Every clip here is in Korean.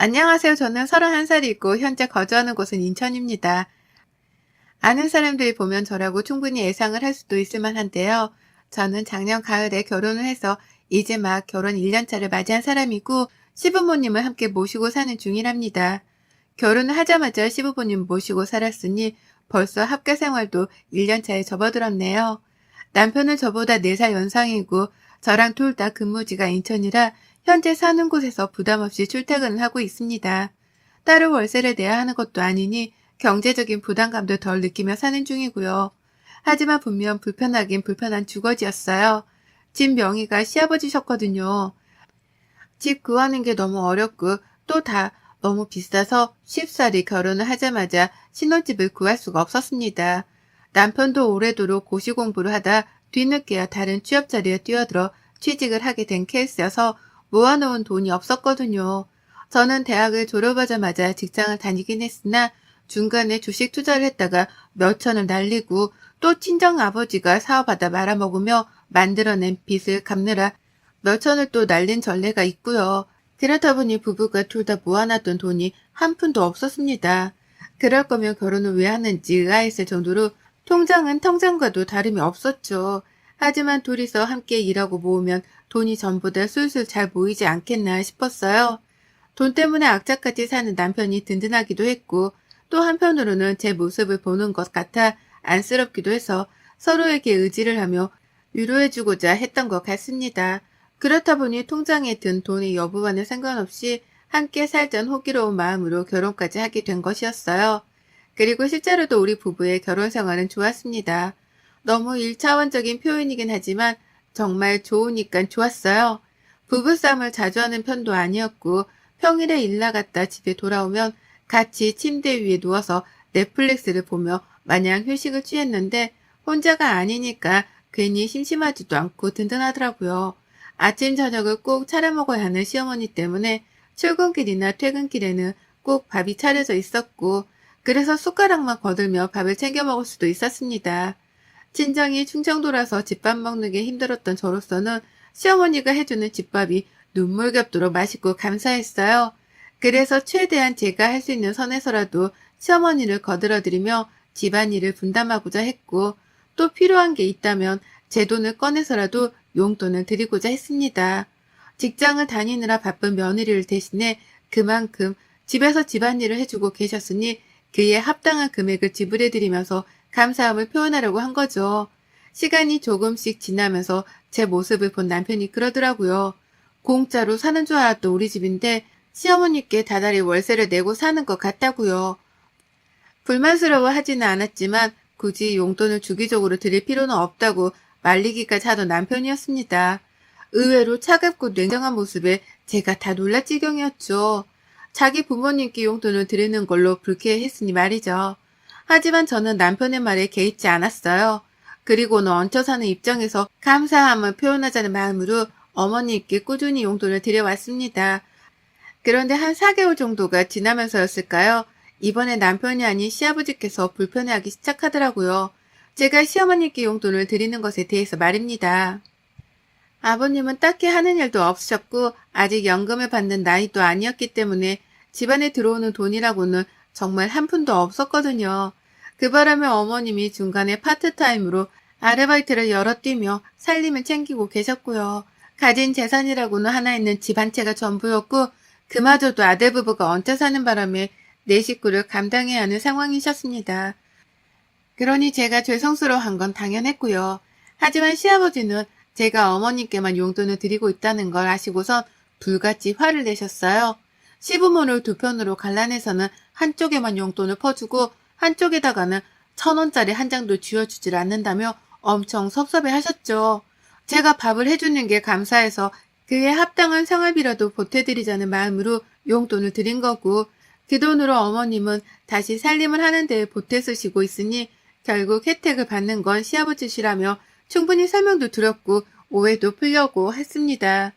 안녕하세요. 저는 31살이고 현재 거주하는 곳은 인천입니다. 아는 사람들이 보면 저라고 충분히 예상을 할 수도 있을 만한데요. 저는 작년 가을에 결혼을 해서 이제 막 결혼 1년 차를 맞이한 사람이고 시부모님을 함께 모시고 사는 중이랍니다. 결혼을 하자마자 시부모님 모시고 살았으니 벌써 합가 생활도 1년 차에 접어들었네요. 남편은 저보다 4살 연상이고 저랑 둘 다 근무지가 인천이라 현재 사는 곳에서 부담 없이 출퇴근을 하고 있습니다. 따로 월세를 내야 하는 것도 아니니 경제적인 부담감도 덜 느끼며 사는 중이고요. 하지만 분명 불편하긴 불편한 주거지였어요. 집 명의가 시아버지셨거든요. 집 구하는 게 너무 어렵고 또 다 너무 비싸서 쉽사리 결혼을 하자마자 신혼집을 구할 수가 없었습니다. 남편도 오래도록 고시 공부를 하다 뒤늦게야 다른 취업 자리에 뛰어들어 취직을 하게 된 케이스여서 모아놓은 돈이 없었거든요. 저는 대학을 졸업하자마자 직장을 다니긴 했으나 중간에 주식 투자를 했다가 몇 천을 날리고 또 친정 아버지가 사업하다 말아먹으며 만들어낸 빚을 갚느라 몇 천을 또 날린 전례가 있고요. 그렇다 보니 부부가 둘 다 모아놨던 돈이 한 푼도 없었습니다. 그럴 거면 결혼을 왜 하는지 의아했을 정도로 통장은 통장과도 다름이 없었죠. 하지만 둘이서 함께 일하고 모으면 돈이 전보다 술술 잘 모이지 않겠나 싶었어요. 돈 때문에 악착같이 사는 남편이 든든하기도 했고 또 한편으로는 제 모습을 보는 것 같아 안쓰럽기도 해서 서로에게 의지를 하며 위로해주고자 했던 것 같습니다. 그렇다 보니 통장에 든 돈의 여부와는 상관없이 함께 살던 호기로운 마음으로 결혼까지 하게 된 것이었어요. 그리고 실제로도 우리 부부의 결혼 생활은 좋았습니다. 너무 일차원적인 표현이긴 하지만 정말 좋으니까 좋았어요. 부부싸움을 자주 하는 편도 아니었고 평일에 일 나갔다 집에 돌아오면 같이 침대 위에 누워서 넷플릭스를 보며 마냥 휴식을 취했는데 혼자가 아니니까 괜히 심심하지도 않고 든든하더라고요. 아침 저녁을 꼭 차려 먹어야 하는 시어머니 때문에 출근길이나 퇴근길에는 꼭 밥이 차려져 있었고 그래서 숟가락만 거들며 밥을 챙겨 먹을 수도 있었습니다. 친정이 충청도라서 집밥 먹는 게 힘들었던 저로서는 시어머니가 해주는 집밥이 눈물겹도록 맛있고 감사했어요. 그래서 최대한 제가 할 수 있는 선에서라도 시어머니를 거들어드리며 집안일을 분담하고자 했고 또 필요한 게 있다면 제 돈을 꺼내서라도 용돈을 드리고자 했습니다. 직장을 다니느라 바쁜 며느리를 대신해 그만큼 집에서 집안일을 해주고 계셨으니 그에 합당한 금액을 지불해드리면서 감사함을 표현하려고 한 거죠. 시간이 조금씩 지나면서 제 모습을 본 남편이 그러더라고요. 공짜로 사는 줄 알았던 우리 집인데 시어머니께 다달이 월세를 내고 사는 것 같다고요. 불만스러워 하지는 않았지만 굳이 용돈을 주기적으로 드릴 필요는 없다고 말리기까지 하던 남편이었습니다. 의외로 차갑고 냉정한 모습에 제가 다 놀랄 지경이었죠. 자기 부모님께 용돈을 드리는 걸로 불쾌했으니 말이죠. 하지만 저는 남편의 말에 개의치 않았어요. 그리고는 얹혀 사는 입장에서 감사함을 표현하자는 마음으로 어머니께 꾸준히 용돈을 드려왔습니다. 그런데 한 4개월 정도가 지나면서였을까요? 이번에 남편이 아닌 시아버지께서 불편해하기 시작하더라고요. 제가 시어머니께 용돈을 드리는 것에 대해서 말입니다. 아버님은 딱히 하는 일도 없으셨고 아직 연금을 받는 나이도 아니었기 때문에 집안에 들어오는 돈이라고는 정말 한 푼도 없었거든요. 그 바람에 어머님이 중간에 파트타임으로 아르바이트를 여러 뛰며 살림을 챙기고 계셨고요. 가진 재산이라고는 하나 있는 집 한 채가 전부였고 그마저도 아들 부부가 얹혀 사는 바람에 내 식구를 감당해야 하는 상황이셨습니다. 그러니 제가 죄송스러워한 건 당연했고요. 하지만 시아버지는 제가 어머님께만 용돈을 드리고 있다는 걸 아시고선 불같이 화를 내셨어요. 시부모를 두 편으로 갈라내서는 한쪽에만 용돈을 퍼주고 한쪽에다가는 1,000원짜리 한 장도 쥐어주질 않는다며 엄청 섭섭해 하셨죠. 제가 밥을 해주는 게 감사해서 그에 합당한 생활비라도 보태드리자는 마음으로 용돈을 드린 거고 그 돈으로 어머님은 다시 살림을 하는 데 보태 쓰시고 있으니 결국 혜택을 받는 건 시아버지시라며 충분히 설명도 드렸고 오해도 풀려고 했습니다.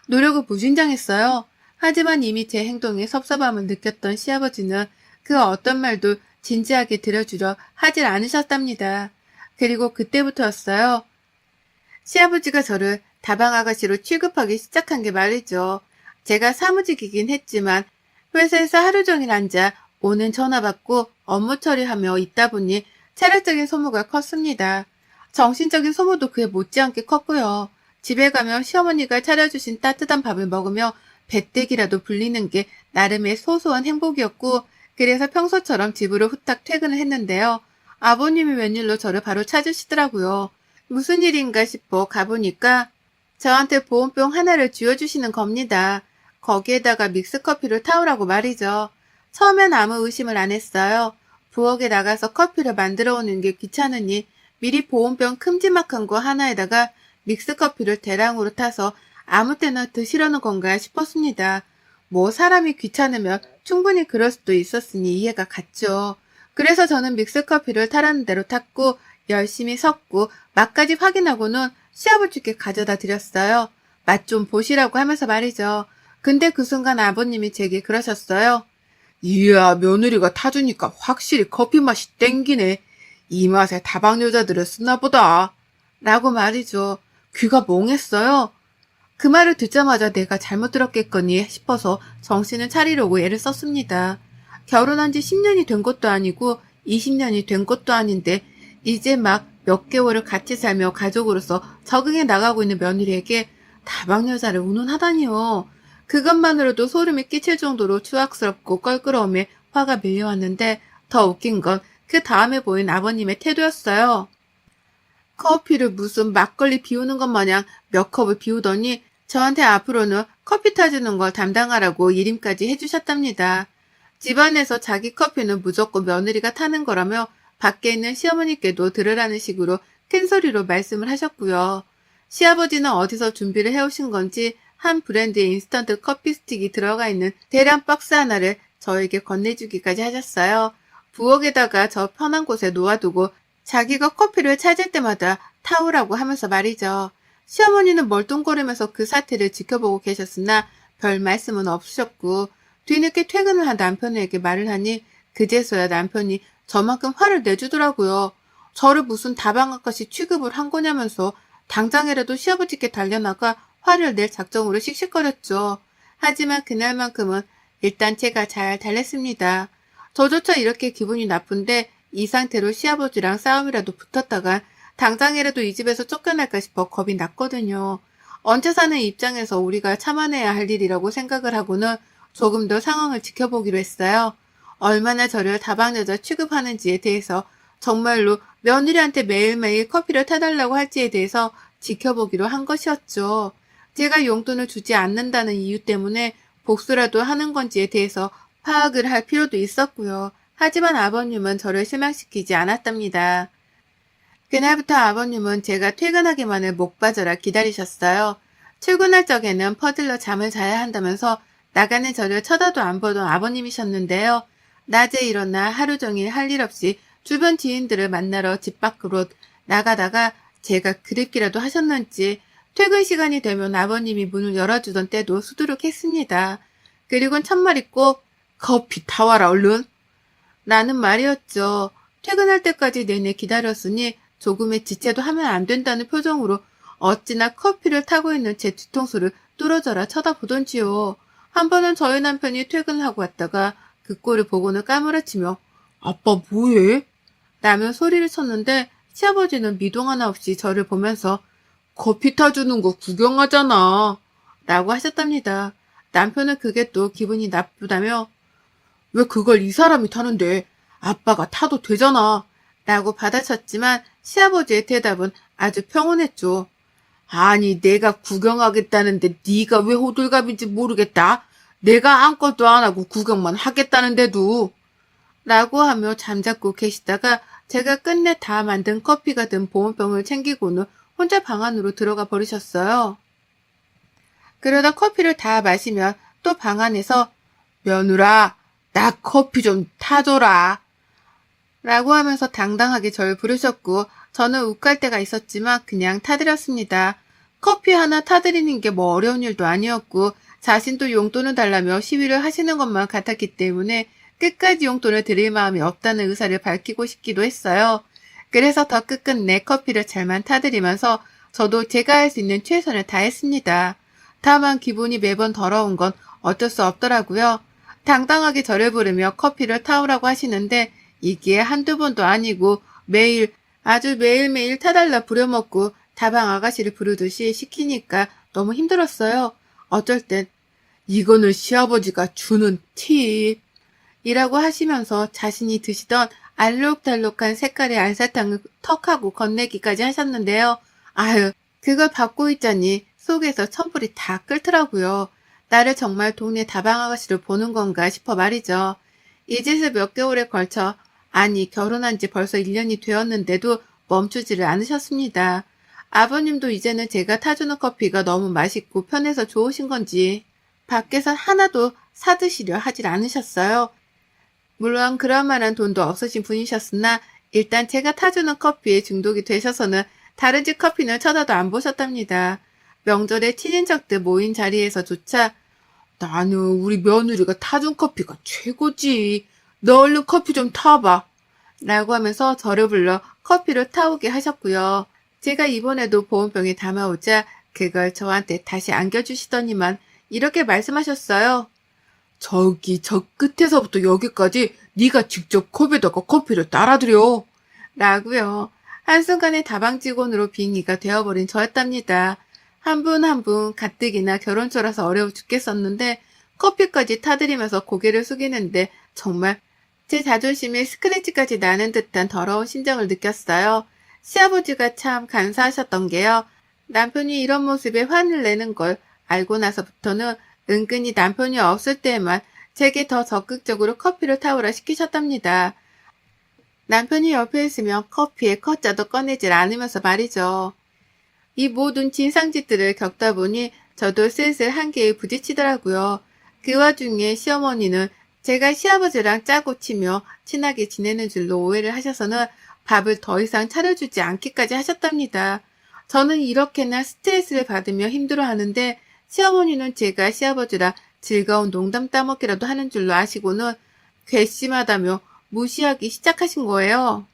노력을 무진장했어요. 하지만 이미 제 행동에 섭섭함을 느꼈던 시아버지는 그 어떤 말도 진지하게 들어주려 하질 않으셨답니다. 그리고 그때부터였어요. 시아버지가 저를 다방 아가씨로 취급하기 시작한 게 말이죠. 제가 사무직이긴 했지만 회사에서 하루 종일 앉아 오는 전화 받고 업무 처리하며 있다 보니 체력적인 소모가 컸습니다. 정신적인 소모도 그에 못지않게 컸고요. 집에 가면 시어머니가 차려주신 따뜻한 밥을 먹으며 배때기라도 불리는 게 나름의 소소한 행복이었고, 그래서 평소처럼 집으로 후딱 퇴근을 했는데요. 아버님이 웬일로 저를 바로 찾으시더라고요. 무슨 일인가 싶어 가보니까 저한테 보온병 하나를 쥐어주시는 겁니다. 거기에다가 믹스커피를 타오라고 말이죠. 처음엔 아무 의심을 안 했어요. 부엌에 나가서 커피를 만들어 오는 게 귀찮으니 미리 보온병 큼지막한 거 하나에다가 믹스커피를 대량으로 타서 아무 때나 드시려는 건가 싶었습니다. 뭐 사람이 귀찮으면 충분히 그럴 수도 있었으니 이해가 갔죠. 그래서 저는 믹스커피를 타라는 대로 탔고 열심히 섞고 맛까지 확인하고는 시아버지께 가져다 드렸어요. 맛 좀 보시라고 하면서 말이죠. 근데 그 순간 아버님이 제게 그러셨어요. 이야, 며느리가 타주니까 확실히 커피 맛이 땡기네. 이 맛에 다방 여자들을 쓰나 보다. 라고 말이죠. 귀가 멍했어요. 그 말을 듣자마자 내가 잘못 들었겠거니 싶어서 정신을 차리려고 애를 썼습니다. 결혼한 지 10년이 된 것도 아니고 20년이 된 것도 아닌데 이제 막 몇 개월을 같이 살며 가족으로서 적응해 나가고 있는 며느리에게 다방 여자를 운운하다니요. 그것만으로도 소름이 끼칠 정도로 추악스럽고 껄끄러움에 화가 밀려왔는데 더 웃긴 건 그 다음에 보인 아버님의 태도였어요. 커피를 무슨 막걸리 비우는 것 마냥 몇 컵을 비우더니 저한테 앞으로는 커피 타주는 걸 담당하라고 일임까지 해주셨답니다. 집안에서 자기 커피는 무조건 며느리가 타는 거라며 밖에 있는 시어머니께도 들으라는 식으로 큰 소리로 말씀을 하셨고요. 시아버지는 어디서 준비를 해오신 건지 한 브랜드의 인스턴트 커피 스틱이 들어가 있는 대량 박스 하나를 저에게 건네주기까지 하셨어요. 부엌에다가 저 편한 곳에 놓아두고 자기가 커피를 찾을 때마다 타오라고 하면서 말이죠. 시어머니는 멀뚱거리면서 그 사태를 지켜보고 계셨으나 별 말씀은 없으셨고, 뒤늦게 퇴근을 한 남편에게 말을 하니 그제서야 남편이 저만큼 화를 내주더라고요. 저를 무슨 다방아까시 취급을 한 거냐면서 당장이라도 시아버지께 달려나가 화를 낼 작정으로 씩씩거렸죠. 하지만 그날만큼은 일단 제가 잘 달랬습니다. 저조차 이렇게 기분이 나쁜데 이 상태로 시아버지랑 싸움이라도 붙었다가 당장이라도 이 집에서 쫓겨날까 싶어 겁이 났거든요. 얹혀 사는 입장에서 우리가 참아내야 할 일이라고 생각을 하고는 조금 더 상황을 지켜보기로 했어요. 얼마나 저를 다방여자 취급하는지에 대해서, 정말로 며느리한테 매일매일 커피를 타달라고 할지에 대해서 지켜보기로 한 것이었죠. 제가 용돈을 주지 않는다는 이유 때문에 복수라도 하는 건지에 대해서 파악을 할 필요도 있었고요. 하지만 아버님은 저를 실망시키지 않았답니다. 그날부터 아버님은 제가 퇴근하기만을 목 빠져라 기다리셨어요. 출근할 적에는 퍼들러 잠을 자야 한다면서 나가는 저를 쳐다도 안 보던 아버님이셨는데요. 낮에 일어나 하루 종일 할 일 없이 주변 지인들을 만나러 집 밖으로 나가다가 제가 그립기라도 하셨는지 퇴근 시간이 되면 아버님이 문을 열어주던 때도 수두룩했습니다. 그리곤 첫말이 꼭 커피 타와라 얼른 라는 말이었죠. 퇴근할 때까지 내내 기다렸으니 조금의 지체도 하면 안 된다는 표정으로 어찌나 커피를 타고 있는 제 뒤통수를 뚫어져라 쳐다보던지요. 한 번은 저희 남편이 퇴근을 하고 왔다가 그 꼴을 보고는 까무러치며 아빠 뭐해? 라며 소리를 쳤는데 시아버지는 미동 하나 없이 저를 보면서 커피 타주는 거 구경하잖아 라고 하셨답니다. 남편은 그게 또 기분이 나쁘다며 왜 그걸 이 사람이 타는데 아빠가 타도 되잖아 라고 받아쳤지만 시아버지의 대답은 아주 평온했죠. 아니 내가 구경하겠다는데 네가 왜 호들갑인지 모르겠다. 내가 아무것도 안 하고 구경만 하겠다는데도 라고 하며 잠자고 계시다가 제가 끝내 다 만든 커피가 든 보온병을 챙기고는 혼자 방 안으로 들어가 버리셨어요. 그러다 커피를 다 마시면 또 방 안에서 며느라 나 커피 좀 타줘라 라고 하면서 당당하게 저를 부르셨고 저는 욱할 때가 있었지만 그냥 타드렸습니다. 커피 하나 타드리는 게 뭐 어려운 일도 아니었고 자신도 용돈을 달라며 시위를 하시는 것만 같았기 때문에 끝까지 용돈을 드릴 마음이 없다는 의사를 밝히고 싶기도 했어요. 그래서 더 끝끝내 커피를 잘만 타드리면서 저도 제가 할 수 있는 최선을 다했습니다. 다만 기분이 매번 더러운 건 어쩔 수 없더라고요. 당당하게 저를 부르며 커피를 타오라고 하시는데 이게 한두 번도 아니고 매일 아주 매일매일 타달라 부려먹고 다방 아가씨를 부르듯이 시키니까 너무 힘들었어요. 어쩔 땐 이거는 시아버지가 주는 팁 이라고 하시면서 자신이 드시던 알록달록한 색깔의 알사탕을 턱하고 건네기까지 하셨는데요. 아유, 그걸 받고 있자니 속에서 천불이 다 끓더라고요. 나를 정말 동네 다방 아가씨로 보는 건가 싶어 말이죠. 이 짓을 몇 개월에 걸쳐, 아니 결혼한 지 벌써 1년이 되었는데도 멈추지를 않으셨습니다. 아버님도 이제는 제가 타주는 커피가 너무 맛있고 편해서 좋으신 건지 밖에서 하나도 사드시려 하질 않으셨어요. 물론 그럴 만한 돈도 없으신 분이셨으나 일단 제가 타주는 커피에 중독이 되셔서는 다른 집 커피는 쳐다도 안 보셨답니다. 명절에 친인척들 모인 자리에서조차 나는 우리 며느리가 타준 커피가 최고지. 너 얼른 커피 좀 타봐. 라고 하면서 저를 불러 커피를 타오게 하셨고요. 제가 이번에도 보온병에 담아오자 그걸 저한테 다시 안겨주시더니만 이렇게 말씀하셨어요. 저기 저 끝에서부터 여기까지 네가 직접 컵에다가 커피를 따라드려. 라고요. 한순간에 다방 직원으로 빙의가 되어버린 저였답니다. 한 분 한 분 가뜩이나 결혼초라서 어려워 죽겠었는데 커피까지 타드리면서 고개를 숙이는데 정말 제 자존심에 스크래치까지 나는 듯한 더러운 심정을 느꼈어요. 시아버지가 참 간사하셨던 게요. 남편이 이런 모습에 화를 내는 걸 알고 나서부터는 은근히 남편이 없을 때에만 제게 더 적극적으로 커피를 타오라 시키셨답니다. 남편이 옆에 있으면 커피에 컷자도 꺼내질 않으면서 말이죠. 이 모든 진상짓들을 겪다 보니 저도 슬슬 한계에 부딪히더라고요. 그 와중에 시어머니는 제가 시아버지랑 짜고 치며 친하게 지내는 줄로 오해를 하셔서는 밥을 더 이상 차려주지 않기까지 하셨답니다. 저는 이렇게나 스트레스를 받으며 힘들어하는데 시어머니는 제가 시아버지랑 즐거운 농담 따먹기라도 하는 줄로 아시고는 괘씸하다며 무시하기 시작하신 거예요.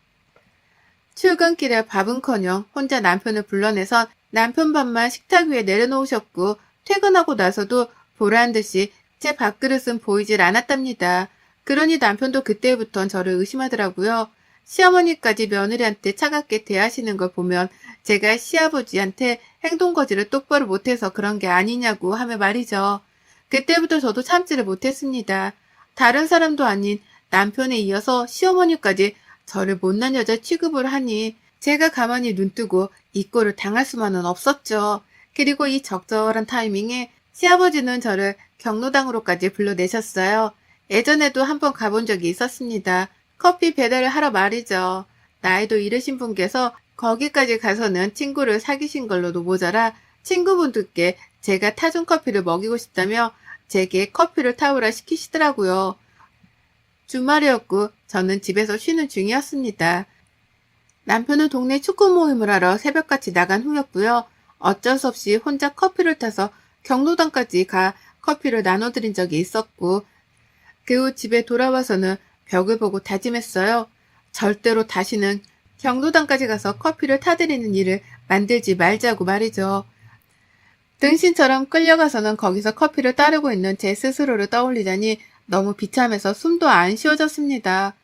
출근길에 밥은커녕 혼자 남편을 불러내서 남편 밥만 식탁 위에 내려놓으셨고 퇴근하고 나서도 보란듯이 제 밥그릇은 보이질 않았답니다. 그러니 남편도 그때부턴 저를 의심하더라고요. 시어머니까지 며느리한테 차갑게 대하시는 걸 보면 제가 시아버지한테 행동거지를 똑바로 못해서 그런 게 아니냐고 하며 말이죠. 그때부터 저도 참지를 못했습니다. 다른 사람도 아닌 남편에 이어서 시어머니까지 저를 못난 여자 취급을 하니 제가 가만히 눈뜨고 이 꼴을 당할 수만은 없었죠. 그리고 이 적절한 타이밍에 시아버지는 저를 경로당으로까지 불러내셨어요. 예전에도 한번 가본 적이 있었습니다. 커피 배달을 하러 말이죠. 나이도 이르신 분께서 거기까지 가서는 친구를 사귀신 걸로도 모자라 친구분들께 제가 타준 커피를 먹이고 싶다며 제게 커피를 타오라 시키시더라고요. 주말이었고 저는 집에서 쉬는 중이었습니다. 남편은 동네 축구 모임을 하러 새벽같이 나간 후였고요. 어쩔 수 없이 혼자 커피를 타서 경로당까지 가 커피를 나눠드린 적이 있었고 그 후 집에 돌아와서는 벽을 보고 다짐했어요. 절대로 다시는 경로당까지 가서 커피를 타드리는 일을 만들지 말자고 말이죠. 등신처럼 끌려가서는 거기서 커피를 따르고 있는 제 스스로를 떠올리자니 너무 비참해서 숨도 안 쉬어졌습니다.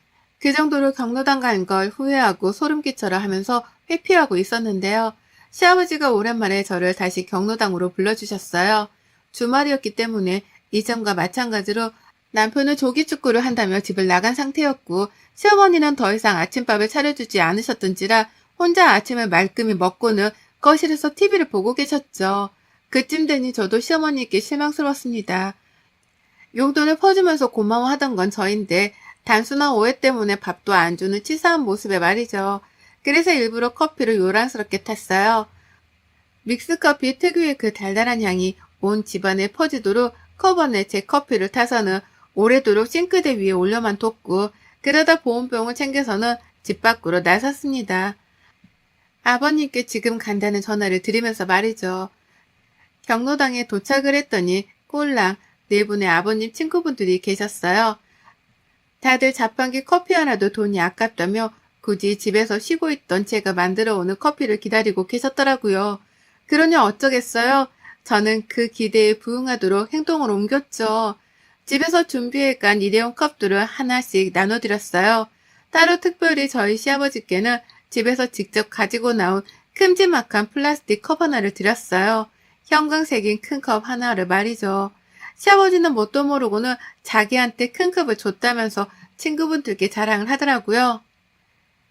그 정도로 경로당 간 걸 후회하고 소름 끼쳐라 하면서 회피하고 있었는데요. 시아버지가 오랜만에 저를 다시 경로당으로 불러주셨어요. 주말이었기 때문에 이전과 마찬가지로 남편은 조기축구를 한다며 집을 나간 상태였고 시어머니는 더 이상 아침밥을 차려주지 않으셨던지라 혼자 아침을 말끔히 먹고는 거실에서 TV를 보고 계셨죠. 그쯤 되니 저도 시어머니께 실망스러웠습니다. 용돈을 퍼주면서 고마워하던 건 저인데 단순한 오해 때문에 밥도 안 주는 치사한 모습에 말이죠. 그래서 일부러 커피를 요란스럽게 탔어요. 믹스커피 특유의 그 달달한 향이 온 집안에 퍼지도록 컵안에 제 커피를 타서는 오래도록 싱크대 위에 올려만 뒀고 그러다 보온병을 챙겨서는 집 밖으로 나섰습니다. 아버님께 지금 간다는 전화를 드리면서 말이죠. 경로당에 도착을 했더니 꼴랑 네 분의 아버님 친구분들이 계셨어요. 다들 자판기 커피 하나도 돈이 아깝다며 굳이 집에서 쉬고 있던 제가 만들어 오는 커피를 기다리고 계셨더라고요. 그러니 어쩌겠어요. 저는 그 기대에 부응하도록 행동을 옮겼죠. 집에서 준비해간 일회용 컵들을 하나씩 나눠드렸어요. 따로 특별히 저희 시아버지께는 집에서 직접 가지고 나온 큼지막한 플라스틱 컵 하나를 드렸어요. 형광색인 큰 컵 하나를 말이죠. 시아버지는 뭣도 모르고는 자기한테 큰 컵을 줬다면서 친구분들께 자랑을 하더라고요.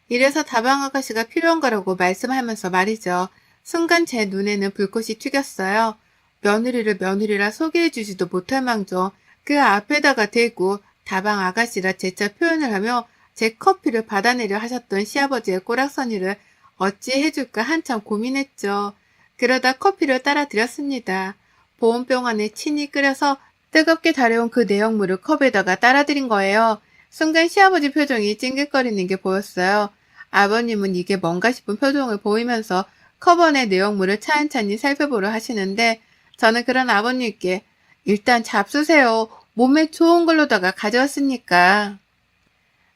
이래서 다방 아가씨가 필요한 거라고 말씀하면서 말이죠. 순간 제 눈에는 불꽃이 튀겼어요. 며느리를 며느리라 소개해주지도 못할 망정 그 앞에다가 대고 다방 아가씨라 재차 표현을 하며 제 커피를 받아내려 하셨던 시아버지의 꼬락서니를 어찌 해줄까 한참 고민했죠. 그러다 커피를 따라 드렸습니다. 보온병 안에 친이 끓여서 뜨겁게 달여온 그 내용물을 컵에다가 따라드린 거예요. 순간 시아버지 표정이 찡긋거리는 게 보였어요. 아버님은 이게 뭔가 싶은 표정을 보이면서 컵 안의 내용물을 차근차근히 살펴보려 하시는데 저는 그런 아버님께 일단 잡수세요. 몸에 좋은 걸로다가 가져왔으니까.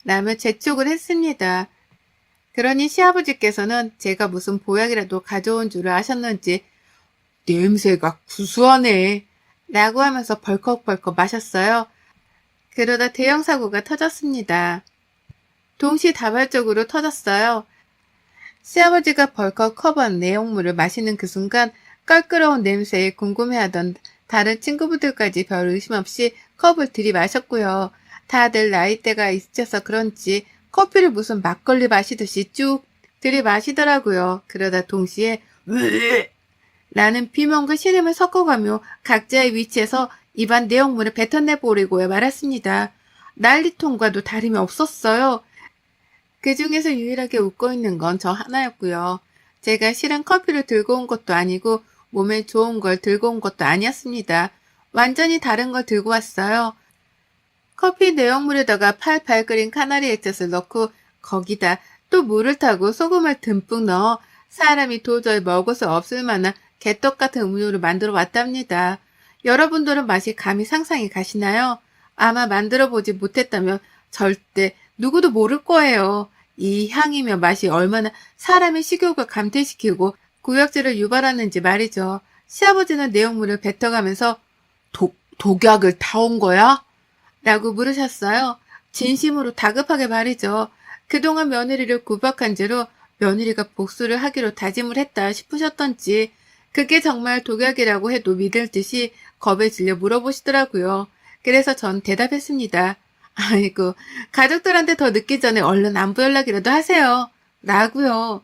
라며 재촉을 했습니다. 그러니 시아버지께서는 제가 무슨 보약이라도 가져온 줄을 아셨는지 냄새가 구수하네 라고 하면서 벌컥벌컥 마셨어요. 그러다 대형 사고가 터졌습니다. 동시다발적으로 터졌어요. 시아버지가 벌컥 컵한 내용물을 마시는 그 순간 껄끄러운 냄새에 궁금해하던 다른 친구분들까지 별 의심 없이 컵을 들이마셨고요. 다들 나이대가 있으셔서 그런지 커피를 무슨 막걸리 마시듯이 쭉 들이마시더라고요. 그러다 동시에 으 라는 비명과 신음을 섞어가며 각자의 위치에서 입안 내용물을 뱉어내버리고 말았습니다. 난리통과도 다름이 없었어요. 그 중에서 유일하게 웃고 있는 건 저 하나였고요. 제가 실은 커피를 들고 온 것도 아니고 몸에 좋은 걸 들고 온 것도 아니었습니다. 완전히 다른 걸 들고 왔어요. 커피 내용물에다가 팔팔 끓인 카나리 액젓을 넣고 거기다 또 물을 타고 소금을 듬뿍 넣어 사람이 도저히 먹을 수 없을 만한 개떡 같은 음료를 만들어 왔답니다. 여러분들은 맛이 감히 상상이 가시나요? 아마 만들어 보지 못했다면 절대 누구도 모를 거예요. 이 향이며 맛이 얼마나 사람의 식욕을 감퇴시키고 구역질을 유발하는지 말이죠. 시아버지는 내용물을 뱉어가면서 독약을 타온 거야? 라고 물으셨어요. 진심으로 다급하게 말이죠. 그동안 며느리를 구박한 죄로 며느리가 복수를 하기로 다짐을 했다 싶으셨던지 그게 정말 독약이라고 해도 믿을 듯이 겁에 질려 물어보시더라고요. 그래서 전 대답했습니다. 아이고, 가족들한테 더 늦기 전에 얼른 안부 연락이라도 하세요. 라고요.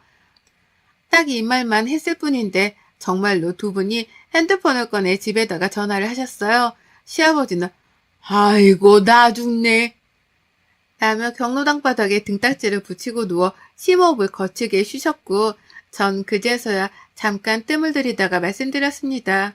딱 이 말만 했을 뿐인데 정말로 두 분이 핸드폰을 꺼내 집에다가 전화를 하셨어요. 시아버지는 아이고 나 죽네 라며 경로당 바닥에 등딱지를 붙이고 누워 심호흡을 거치게 쉬셨고 전 그제서야 잠깐 뜸을 들이다가 말씀드렸습니다.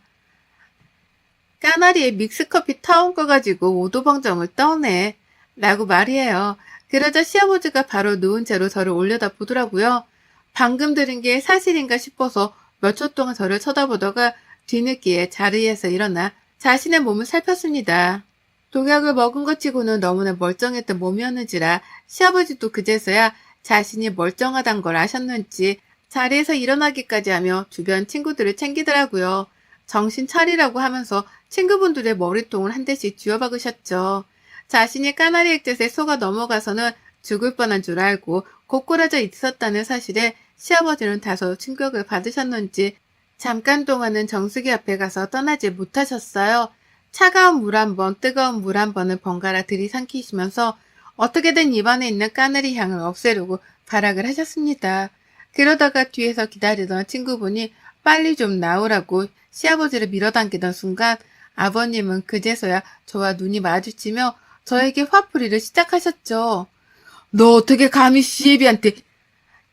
까나리에 믹스커피 타온 거 가지고 오도방정을 떠네 라고 말이에요. 그러자 시아버지가 바로 누운 채로 저를 올려다보더라고요. 방금 들은 게 사실인가 싶어서 몇 초 동안 저를 쳐다보다가 뒤늦게 자리에서 일어나 자신의 몸을 살폈습니다. 독약을 먹은 것 치고는 너무나 멀쩡했던 몸이었는지라 시아버지도 그제서야 자신이 멀쩡하단 걸 아셨는지 자리에서 일어나기까지 하며 주변 친구들을 챙기더라고요. 정신 차리라고 하면서 친구분들의 머리통을 한 대씩 쥐어박으셨죠. 자신이 까나리 액젓에 속아 넘어가서는 죽을 뻔한 줄 알고 고꾸라져 있었다는 사실에 시아버지는 다소 충격을 받으셨는지 잠깐 동안은 정수기 앞에 가서 떠나지 못하셨어요. 차가운 물 한 번, 뜨거운 물 한 번을 번갈아 들이삼키시면서 어떻게든 입안에 있는 까나리 향을 없애려고 발악을 하셨습니다. 그러다가 뒤에서 기다리던 친구분이 빨리 좀 나오라고 시아버지를 밀어당기던 순간 아버님은 그제서야 저와 눈이 마주치며 저에게 화풀이를 시작하셨죠. 너 어떻게 감히 시애비한테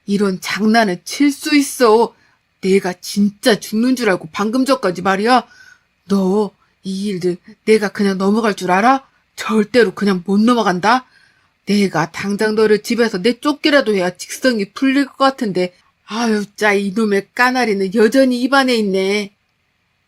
이런 장난을 칠 수 있어? 내가 진짜 죽는 줄 알고 방금 전까지 말이야. 너 이 일들 내가 그냥 넘어갈 줄 알아? 절대로 그냥 못 넘어간다. 내가 당장 너를 집에서 내쫓기라도 해야 직성이 풀릴 것 같은데 아유 짜 이놈의 까나리는 여전히 입안에 있네.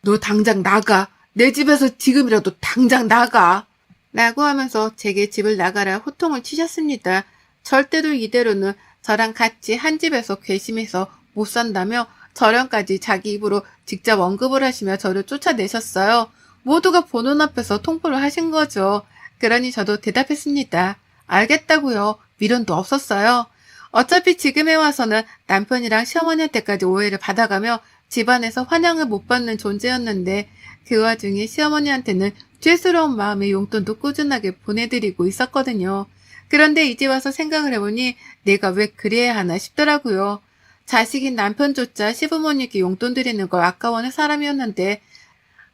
너 당장 나가. 내 집에서 지금이라도 당장 나가. 라고 하면서 제게 집을 나가라 호통을 치셨습니다. 절대로 이대로는 저랑 같이 한 집에서 괘씸해서 못 산다며 저령까지 자기 입으로 직접 언급을 하시며 저를 쫓아내셨어요. 모두가 보는 앞에서 통보를 하신 거죠. 그러니 저도 대답했습니다. 알겠다고요. 미련도 없었어요. 어차피 지금에 와서는 남편이랑 시어머니한테까지 오해를 받아가며 집안에서 환영을 못 받는 존재였는데 그 와중에 시어머니한테는 죄스러운 마음의 용돈도 꾸준하게 보내드리고 있었거든요. 그런데 이제 와서 생각을 해보니 내가 왜 그래야 하나 싶더라고요. 자식인 남편조차 시부모님께 용돈 드리는 걸 아까워하는 사람이었는데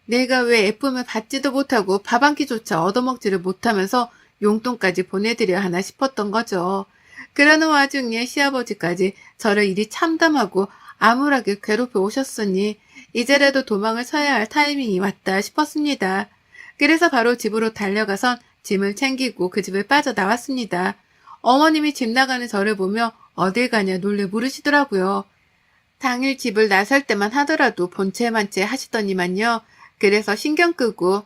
내가 왜 예쁨을 받지도 못하고 밥 한 끼조차 얻어먹지를 못하면서 용돈까지 보내드려야 하나 싶었던 거죠. 그러는 와중에 시아버지까지 저를 이리 참담하고 암울하게 괴롭혀 오셨으니 이제라도 도망을 쳐야 할 타이밍이 왔다 싶었습니다. 그래서 바로 집으로 달려가선 짐을 챙기고 그 집을 빠져나왔습니다. 어머님이 집 나가는 저를 보며 어딜 가냐 놀래 물으시더라고요. 당일 집을 나설 때만 하더라도 본체만체 하시더니만요. 그래서 신경 끄고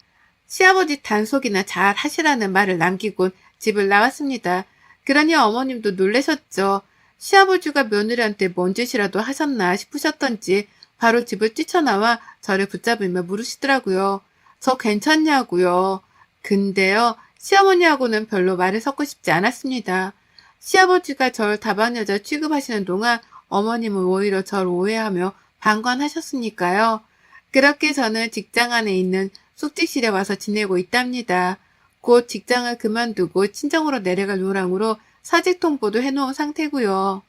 시아버지 단속이나 잘 하시라는 말을 남기곤 집을 나왔습니다. 그러니 어머님도 놀라셨죠. 시아버지가 며느리한테 뭔 짓이라도 하셨나 싶으셨던지 바로 집을 뛰쳐나와 저를 붙잡으며 물으시더라고요. 저 괜찮냐고요. 근데요, 시어머니하고는 별로 말을 섞고 싶지 않았습니다. 시아버지가 절 다반 여자 취급하시는 동안 어머님은 오히려 절 오해하며 방관하셨으니까요. 그렇게 저는 직장 안에 있는 숙직실에 와서 지내고 있답니다. 곧 직장을 그만두고 친정으로 내려갈 요량으로 사직 통보도 해놓은 상태고요.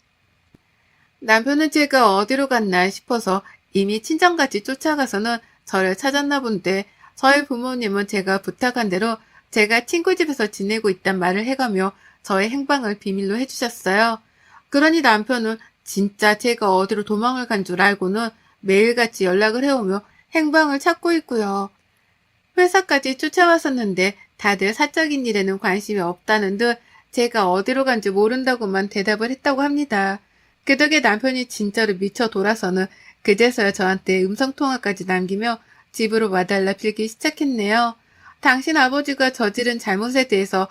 남편은 제가 어디로 갔나 싶어서 이미 친정까지 쫓아가서는 저를 찾았나 본데 저희 부모님은 제가 부탁한 대로 제가 친구 집에서 지내고 있단 말을 해가며 저의 행방을 비밀로 해주셨어요. 그러니 남편은 진짜 제가 어디로 도망을 간 줄 알고는 매일같이 연락을 해오며 행방을 찾고 있고요. 회사까지 쫓아왔었는데 다들 사적인 일에는 관심이 없다는 듯 제가 어디로 간지 모른다고만 대답을 했다고 합니다. 그 덕에 남편이 진짜로 미쳐 돌아서는 그제서야 저한테 음성통화까지 남기며 집으로 와달라 빌기 시작했네요. 당신 아버지가 저지른 잘못에 대해서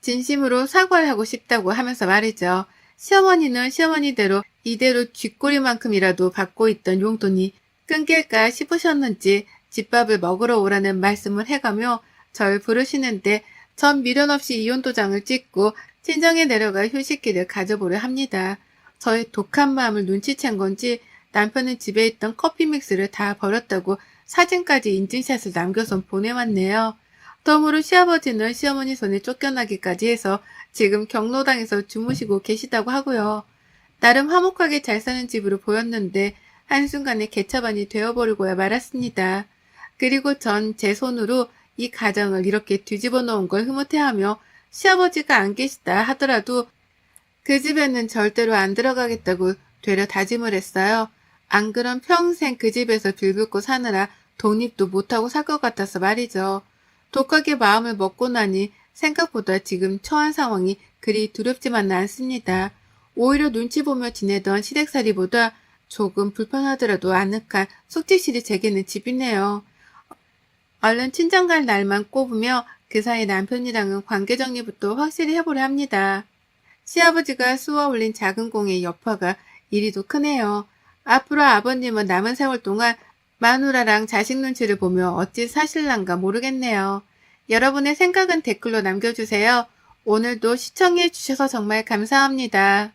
진심으로 사과를 하고 싶다고 하면서 말이죠. 시어머니는 시어머니대로 이대로 쥐꼬리만큼이라도 받고 있던 용돈이 끊길까 싶으셨는지 집밥을 먹으러 오라는 말씀을 해가며 절 부르시는데 전 미련 없이 이혼도장을 찍고 친정에 내려가 휴식기를 가져보려 합니다. 저의 독한 마음을 눈치챈 건지 남편은 집에 있던 커피 믹스를 다 버렸다고 사진까지 인증샷을 남겨서 보내왔네요. 덤으로 시아버지는 시어머니 손에 쫓겨나기까지 해서 지금 경로당에서 주무시고 계시다고 하고요. 나름 화목하게 잘 사는 집으로 보였는데 한순간에 개차반이 되어버리고야 말았습니다. 그리고 전 제 손으로 이 가정을 이렇게 뒤집어 놓은 걸 흐뭇해하며 시아버지가 안 계시다 하더라도 그 집에는 절대로 안 들어가겠다고 되려 다짐을 했어요. 안 그럼 평생 그 집에서 빌붙고 사느라 독립도 못하고 살 것 같아서 말이죠. 독하게 마음을 먹고 나니 생각보다 지금 처한 상황이 그리 두렵지만은 않습니다. 오히려 눈치 보며 지내던 시댁살이보다 조금 불편하더라도 아늑한 숙직실이 제게는 집이네요. 얼른 친정 갈 날만 꼽으며 그 사이 남편이랑은 관계 정리부터 확실히 해보려 합니다. 시아버지가 쑤어 올린 작은 공의 여파가 이리도 크네요. 앞으로 아버님은 남은 세월 동안 마누라랑 자식 눈치를 보며 어찌 사실란가 모르겠네요. 여러분의 생각은 댓글로 남겨주세요. 오늘도 시청해 주셔서 정말 감사합니다.